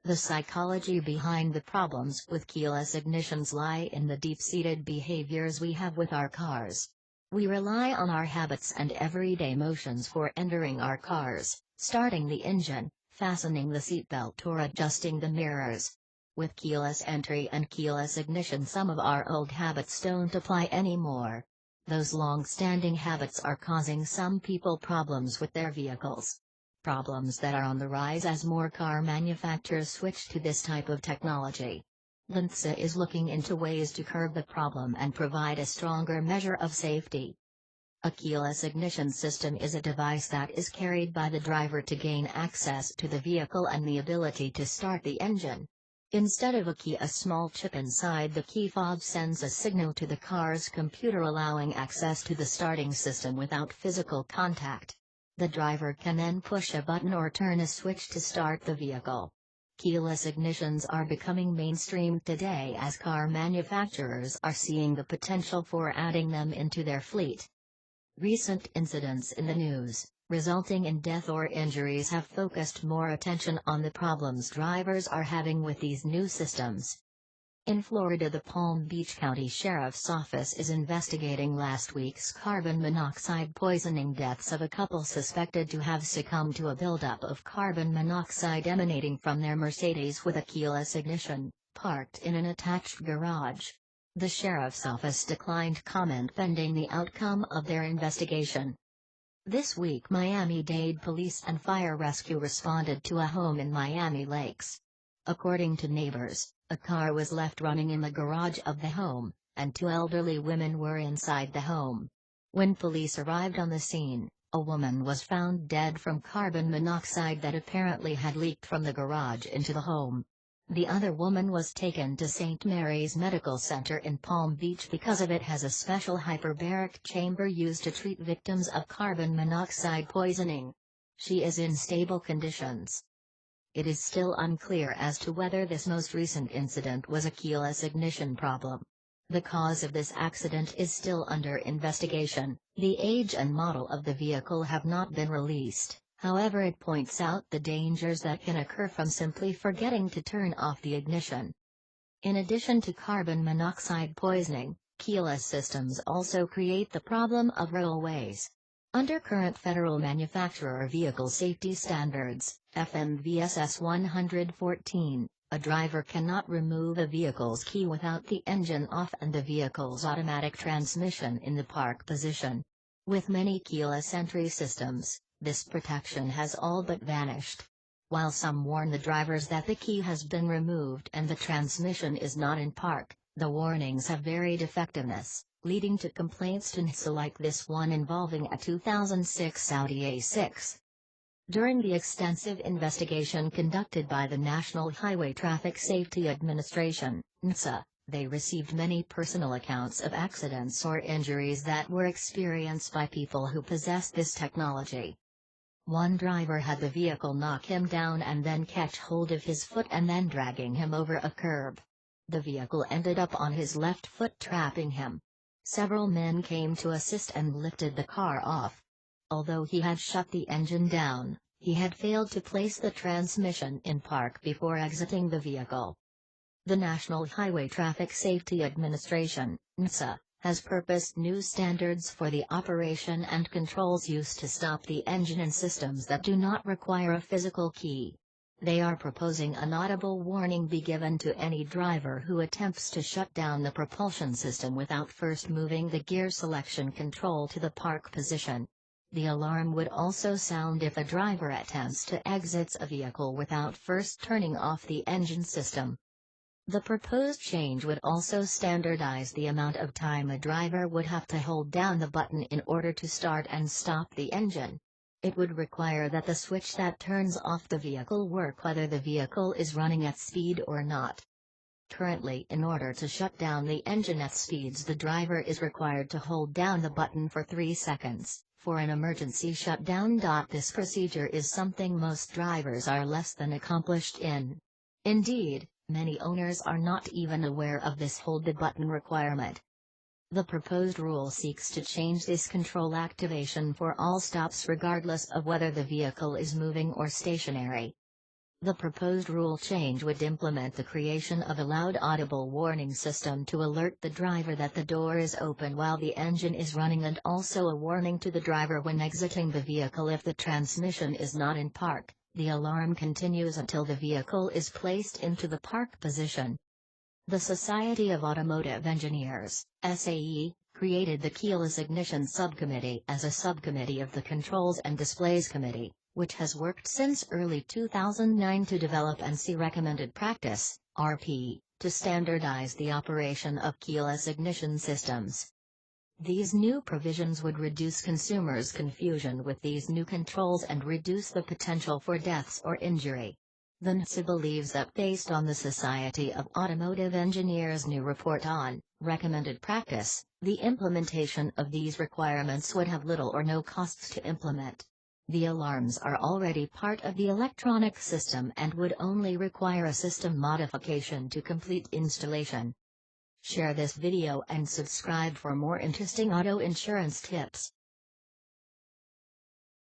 The psychology behind the problems with keyless ignitions lie in the deep-seated behaviors we have with our cars. We rely on our habits and everyday motions for entering our cars, starting the engine, fastening the seatbelt or adjusting the mirrors. With keyless entry and keyless ignition, some of our old habits don't apply anymore. Those long-standing habits are causing some people problems with their vehicles. Problems that are on the rise as more car manufacturers switch to this type of technology. NHTSA is looking into ways to curb the problem and provide a stronger measure of safety. A keyless ignition system is a device that is carried by the driver to gain access to the vehicle and the ability to start the engine. Instead of a key, a small chip inside the key fob sends a signal to the car's computer, allowing access to the starting system without physical contact. The driver can then push a button or turn a switch to start the vehicle. Keyless ignitions are becoming mainstream today as car manufacturers are seeing the potential for adding them into their fleet. Recent incidents in the news, resulting in death or injuries, have focused more attention on the problems drivers are having with these new systems. In Florida, the Palm Beach County Sheriff's Office is investigating last week's carbon monoxide poisoning deaths of a couple suspected to have succumbed to a buildup of carbon monoxide emanating from their Mercedes with a keyless ignition, parked in an attached garage. The Sheriff's Office declined comment pending the outcome of their investigation. This week, Miami-Dade Police and Fire Rescue responded to a home in Miami Lakes. According to neighbors, a car was left running in the garage of the home, and two elderly women were inside the home. When police arrived on the scene, a woman was found dead from carbon monoxide that apparently had leaked from the garage into the home. The other woman was taken to St. Mary's Medical Center in Palm Beach because of it has a special hyperbaric chamber used to treat victims of carbon monoxide poisoning. She is in stable conditions. It is still unclear as to whether this most recent incident was a keyless ignition problem. The cause of this accident is still under investigation. The age and model of the vehicle have not been released, however it points out the dangers that can occur from simply forgetting to turn off the ignition. In addition to carbon monoxide poisoning, keyless systems also create the problem of rollaways. Under current federal manufacturer vehicle safety standards, FMVSS 114, a driver cannot remove a vehicle's key without the engine off and the vehicle's automatic transmission in the park position. With many keyless entry systems, this protection has all but vanished. While some warn the drivers that the key has been removed and the transmission is not in park, the warnings have varied effectiveness, leading to complaints to NHTSA like this one involving a 2006 Audi A6. During the extensive investigation conducted by the National Highway Traffic Safety Administration, NHTSA, they received many personal accounts of accidents or injuries that were experienced by people who possess this technology. One driver had the vehicle knock him down and then catch hold of his foot and then dragging him over a curb. The vehicle ended up on his left foot, trapping him. Several men came to assist and lifted the car off. Although he had shut the engine down, he had failed to place the transmission in park before exiting the vehicle. The National Highway Traffic Safety Administration, NHTSA, has proposed new standards for the operation and controls used to stop the engine in systems that do not require a physical key. They are proposing an audible warning be given to any driver who attempts to shut down the propulsion system without first moving the gear selection control to the park position. The alarm would also sound if a driver attempts to exit a vehicle without first turning off the engine system. The proposed change would also standardize the amount of time a driver would have to hold down the button in order to start and stop the engine. It would require that the switch that turns off the vehicle work whether the vehicle is running at speed or not. Currently, in order to shut down the engine at speeds, the driver is required to hold down the button for 3 seconds. For an emergency shutdown. This procedure is something most drivers are less than accomplished in. Indeed, many owners are not even aware of this hold the button requirement. The proposed rule seeks to change this control activation for all stops regardless of whether the vehicle is moving or stationary. The proposed rule change would implement the creation of a loud audible warning system to alert the driver that the door is open while the engine is running, and also a warning to the driver when exiting the vehicle if the transmission is not in park. The alarm continues until the vehicle is placed into the park position. The Society of Automotive Engineers, SAE, created the Keyless Ignition Subcommittee as a subcommittee of the Controls and Displays Committee, which has worked since early 2009 to develop and see recommended practice, RP, to standardize the operation of keyless ignition systems. These new provisions would reduce consumers' confusion with these new controls and reduce the potential for deaths or injury. The NHTSA believes that based on the Society of Automotive Engineers' new report on recommended practice, the implementation of these requirements would have little or no costs to implement. The alarms are already part of the electronic system and would only require a system modification to complete installation. Share this video and subscribe for more interesting auto insurance tips.